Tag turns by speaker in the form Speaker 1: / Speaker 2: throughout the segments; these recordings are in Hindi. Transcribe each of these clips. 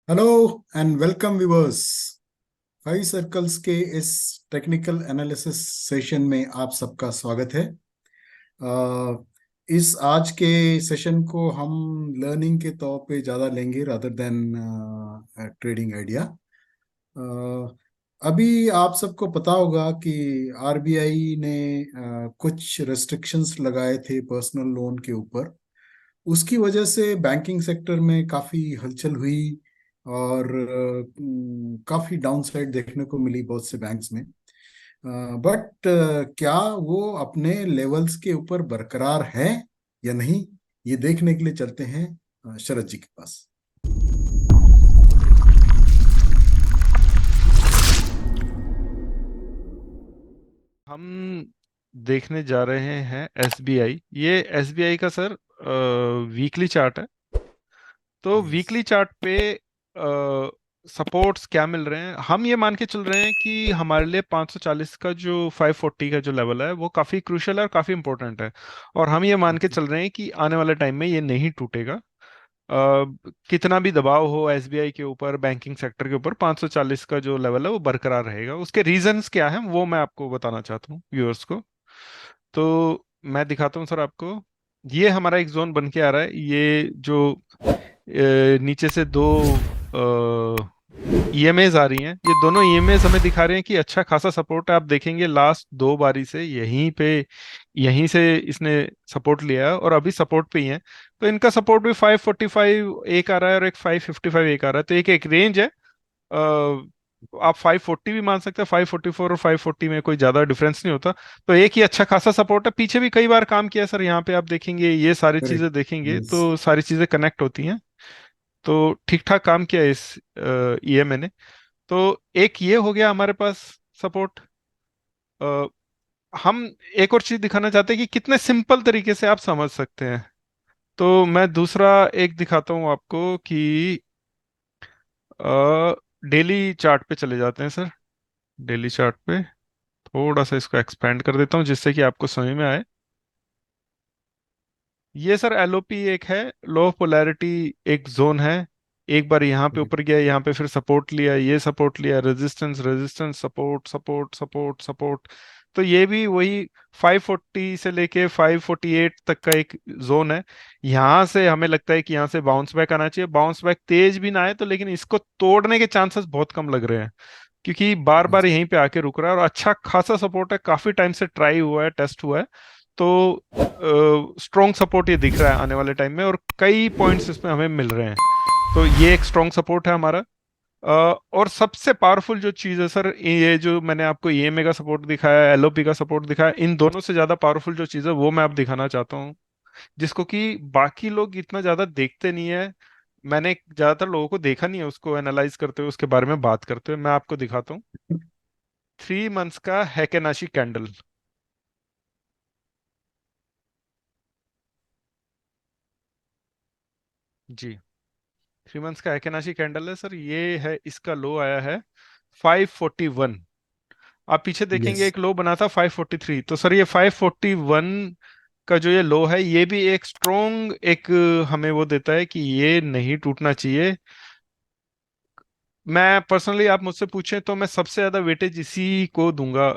Speaker 1: Hello and welcome viewers. Five circles के इस टेक्निकल एनालिसिस सेशन में आप सबका स्वागत है। इस आज के सेशन को हम लर्निंग के तौर पे ज़्यादा लेंगे रादर देन ट्रेडिंग आइडिया। अभी आप सबको पता होगा कि आरबीआई ने कुछ रेस्ट्रिक्शंस लगाए थे पर्सनल लोन के ऊपर। उसकी वजह से बैंकिंग सेक्टर में काफी हलचल हुई और काफी डाउनसाइड देखने को मिली बहुत से बैंक्स में। बट क्या वो अपने लेवल्स के ऊपर बरकरार है या नहीं, ये देखने के लिए चलते हैं शरद जी के पास।
Speaker 2: हम देखने जा रहे हैं एसबीआई। ये एसबीआई का सर वीकली चार्ट है। तो
Speaker 1: यस।
Speaker 2: वीकली चार्ट पे सपोर्ट्स क्या मिल रहे हैं, हम ये मान के चल रहे हैं कि हमारे लिए 540 का जो 540 का जो लेवल है वो काफ़ी क्रूशियल है और काफ़ी इंपॉर्टेंट है। और हम ये मान के चल रहे हैं कि आने वाले टाइम में ये नहीं टूटेगा। कितना भी दबाव हो एसबीआई के ऊपर, बैंकिंग सेक्टर के ऊपर, 540 का जो लेवल है वो बरकरार रहेगा। उसके रीजंस क्या हैं वो मैं आपको बताना चाहता हूँ व्यूअर्स को। तो मैं दिखाता हूँ सर आपको। ये हमारा एक जोन बन के आ रहा है। ये जो नीचे से दो ईएमएज आ रही हैं, ये दोनों ईएमएज हमें दिखा रहे हैं कि अच्छा खासा सपोर्ट है। आप देखेंगे लास्ट दो बारी से यहीं से इसने सपोर्ट लिया है और अभी सपोर्ट पे ही है। तो इनका सपोर्ट भी 545 एक आ रहा है और एक 555 एक आ रहा है। तो एक एक रेंज है। आप 540 भी मान सकते हैं, 544 और 540 में कोई ज्यादा डिफरेंस नहीं होता। तो एक ही अच्छा खासा सपोर्ट है। पीछे भी कई बार काम किया सर। यहाँ पे आप देखेंगे, ये सारी
Speaker 1: करेक्ट।
Speaker 2: चीजें देखेंगे
Speaker 1: यस।
Speaker 2: तो सारी चीजें कनेक्ट होती हैं। तो ठीक ठाक काम किया इस ईएमए ने। तो एक ये हो गया हमारे पास सपोर्ट। हम एक और चीज दिखाना चाहते हैं कि कितने सिंपल तरीके से आप समझ सकते हैं। तो मैं दूसरा एक दिखाता हूं आपको कि डेली चार्ट पे चले जाते हैं सर। डेली चार्ट पे थोड़ा सा इसको एक्सपेंड कर देता हूँ जिससे कि आपको समझ में आए। ये सर एलओपी एक है, लो ऑफ पोलैरिटी एक जोन है। एक बार यहाँ पे ऊपर गया, यहाँ पे फिर सपोर्ट लिया, ये सपोर्ट लिया, resistance resistance, support support support support. तो ये भी वही 540 से लेके 548 तक का एक जोन है। यहाँ से हमें लगता है कि यहाँ से बाउंस बैक आना चाहिए। बाउंस बैक तेज भी ना आए तो, लेकिन इसको तोड़ने के चांसेस बहुत कम लग रहे हैं क्योंकि बार बार यहीं पे आके रुक रहा है और अच्छा खासा सपोर्ट है। काफी टाइम से ट्राई हुआ है, टेस्ट हुआ है। तो स्ट्रॉन्ग सपोर्ट ये दिख रहा है आने वाले टाइम में और कई पॉइंट्स इसमें हमें मिल रहे हैं। तो ये एक स्ट्रॉन्ग सपोर्ट है हमारा। और सबसे पावरफुल जो चीज है सर, ये जो मैंने आपको ईएमए का सपोर्ट दिखाया, एलओपी का सपोर्ट दिखाया, इन दोनों से ज्यादा पावरफुल जो चीज है वो मैं आप दिखाना चाहता हूँ, जिसको कि बाकी लोग इतना ज्यादा देखते नहीं है। मैंने ज्यादातर लोगों को देखा नहीं है उसको एनालाइज करते हुए, उसके बारे में बात करते हुए। मैं आपको दिखाता हूँ 3 मंथ्स का हैकेनाशी कैंडल। जी, 3 मंथ्स का हैकेनाशी कैंडल है सर। ये है, इसका लो आया है 541। आप पीछे
Speaker 1: यस।
Speaker 2: देखेंगे एक लो बना था 543। तो सर ये 541 का जो ये लो है, ये भी एक स्ट्रोंग एक हमें वो देता है कि ये नहीं टूटना चाहिए। मैं पर्सनली, आप मुझसे पूछें तो मैं सबसे ज्यादा वेटेज इसी को दूंगा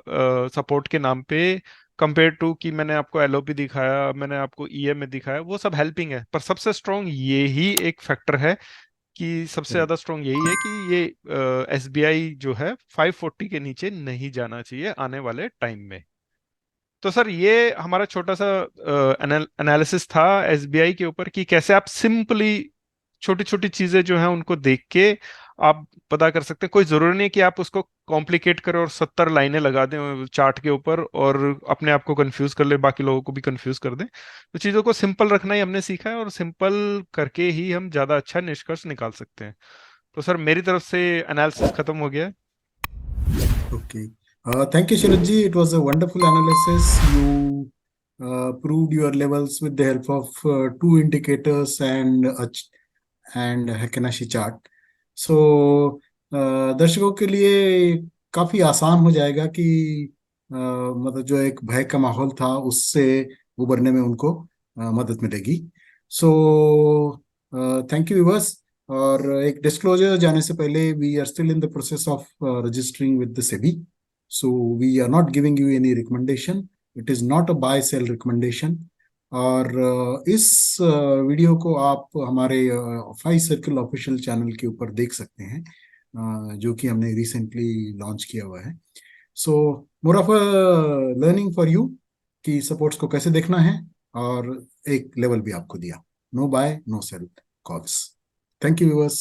Speaker 2: सपोर्ट के नाम पे। कंपेयर टू कि मैंने आपको एलओपी दिखाया, मैंने आपको ईएमए दिखाया, वो सब हेल्पिंग है, पर सबसे स्ट्रॉन्ग ये ही एक फैक्टर है कि सबसे ज्यादा
Speaker 1: करेक्ट।
Speaker 2: स्ट्रॉन्ग यही है कि ये एसबीआई जो है 540 के नीचे नहीं जाना चाहिए आने वाले टाइम में। तो सर ये हमारा छोटा सा एनालिसिस था एसबीआई के ऊपर कि कैसे आप सिंपली छोटी छोटी चीजें जो हैं उनको देख के आप पता कर सकते हैं। कोई जरूरी नहीं कि आप उसको कॉम्प्लिकेट करें और 70 लाइनें लगा दें चार्ट के ऊपर और अपने आप को कंफ्यूज कर ले, बाकी लोगों को भी कंफ्यूज कर दें। तो चीजों को सिंपल रखना ही हमने सीखा है और सिंपल करके ही हम ज्यादा अच्छा निष्कर्ष निकाल सकते हैं। तो सर मेरी तरफ से एनालिसिस खत्म हो गया है।
Speaker 1: Okay. Thank you, Sharad ji. It was a wonderful analysis. You proved your levels with the help of two indicators and Heikingashi chart. So दर्शकों के लिए काफी आसान हो जाएगा कि मतलब जो एक भय का माहौल था उससे उबरने में उनको मदद मिलेगी। So thank you viewers. और एक डिस्क्लोजर जाने से पहले, we are still in the process of registering with the SEBI, so we are not giving you any recommendation, it is not a buy sell recommendation. और इस वीडियो को आप हमारे फाइव सर्कल ऑफिशियल चैनल के ऊपर देख सकते हैं, जो कि हमने रिसेंटली लॉन्च किया हुआ है। So more of a learning for you कि सपोर्ट्स को कैसे देखना है, और एक लेवल भी आपको दिया, no buy no sell calls. Thank you viewers.